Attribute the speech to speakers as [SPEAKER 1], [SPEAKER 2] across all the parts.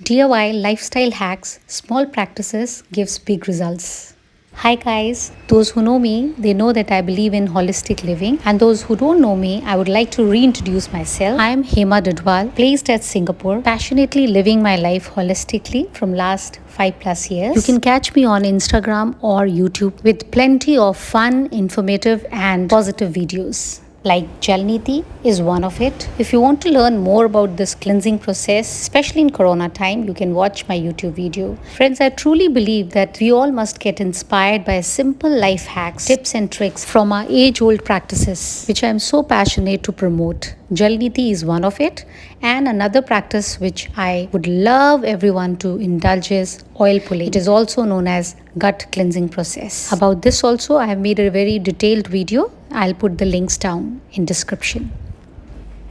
[SPEAKER 1] DIY lifestyle hacks, small practices gives big results. Hi guys, those who know me, they know that I believe in holistic living, and those who don't know me, I would like to reintroduce myself. I am Hema Dudwal, based at Singapore, passionately living my life holistically from last 5+ years. You can catch me on Instagram or YouTube with plenty of fun, informative and positive videos. Like Jal Neti is one of it. If you want to learn more about this cleansing process, especially in Corona time, you can watch my YouTube video. Friends, I truly believe that we all must get inspired by simple life hacks, tips and tricks from our age-old practices, which I am so passionate to promote. Jal Neti is one of it, and another practice which I would love everyone to indulge is oil pulling. It is also known as gut cleansing process. About this also, I have made a very detailed video. I'll put the links down in description.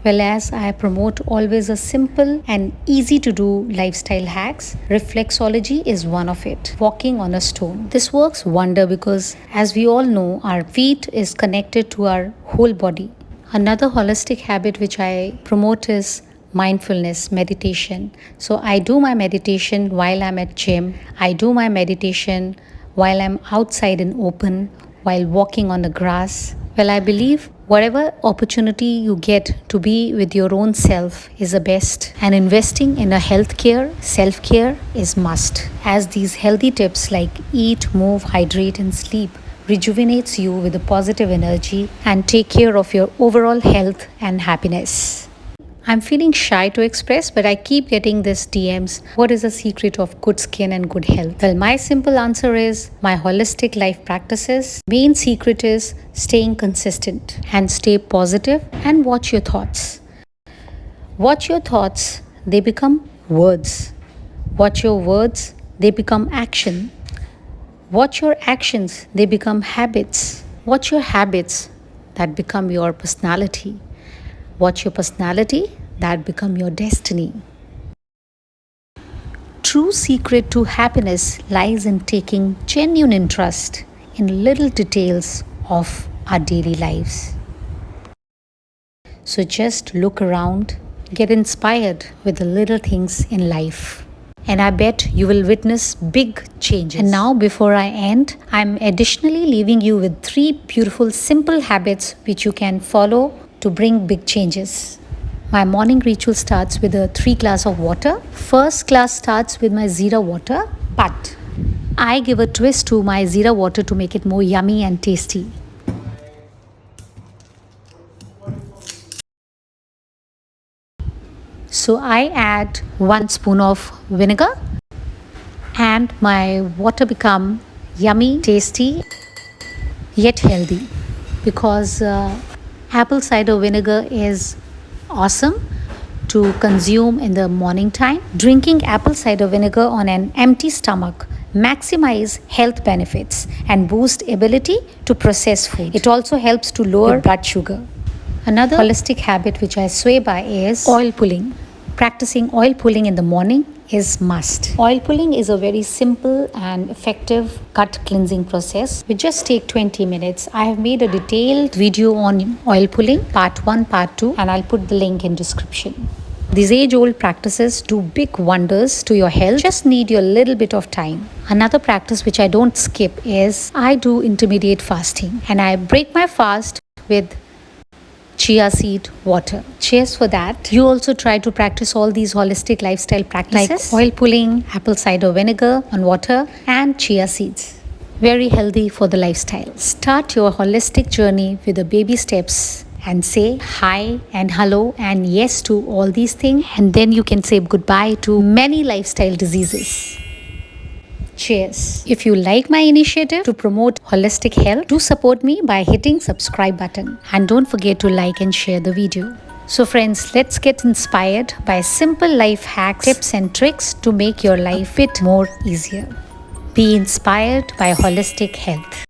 [SPEAKER 1] Well, as I promote always a simple and easy to do lifestyle hacks, reflexology is one of it. Walking on a stone. This works wonder because as we all know, our feet is connected to our whole body. Another holistic habit which I promote is mindfulness meditation. So I do my meditation while I'm at gym. I do my meditation while I'm outside in open, while walking on the grass. Well, I believe whatever opportunity you get to be with your own self is the best, and investing in a healthcare, self-care is must, as these healthy tips like eat, move, hydrate and sleep rejuvenates you with a positive energy and take care of your overall health and happiness. I'm feeling shy to express, but I keep getting this DMs. What is the secret of good skin and good health? Well, my simple answer is my holistic life practices. Main secret is staying consistent and stay positive and watch your thoughts. Watch your thoughts, they become words. Watch your words, they become action. Watch your actions, they become habits. Watch your habits, that become your personality. Watch your personality, that become your destiny. True secret to happiness lies in taking genuine interest in little details of our daily lives. So just look around, get inspired with the little things in life, and I bet you will witness big changes. And now, before I end, I'm additionally leaving you with 3 beautiful simple habits which you can follow to bring big changes. My morning ritual starts with a 3 glass of water. First glass starts with my Zira water, but I give a twist to my Zira water to make it more yummy and tasty. So I add 1 spoon of vinegar and my water become yummy, tasty, yet healthy, because apple cider vinegar is awesome to consume in the morning time. Drinking apple cider vinegar on an empty stomach maximize health benefits and boost ability to process food. It also helps to lower blood sugar. Another holistic habit which I swear by is oil pulling. Practicing oil pulling in the morning is must. Oil pulling is a very simple and effective gut cleansing process. We just take 20 minutes. I have made a detailed video on oil pulling, part 1, part 2, and I'll put the link in description. These age-old practices do big wonders to your health. Just need your little bit of time. Another practice which I don't skip is I do intermediate fasting, and I break my fast with chia seed water. Cheers for that. You also try to practice all these holistic lifestyle practices like oil pulling, apple cider vinegar on water and chia seeds. Very healthy for the lifestyle. Start your holistic journey with the baby steps and say hi and hello and yes to all these things, and then you can say goodbye to many lifestyle diseases. Cheers. If you like my initiative to promote holistic health, do support me by hitting subscribe button, and don't forget to like and share the video. So friends, let's get inspired by simple life hacks, tips and tricks to make your life a bit more easier. Be inspired by holistic health.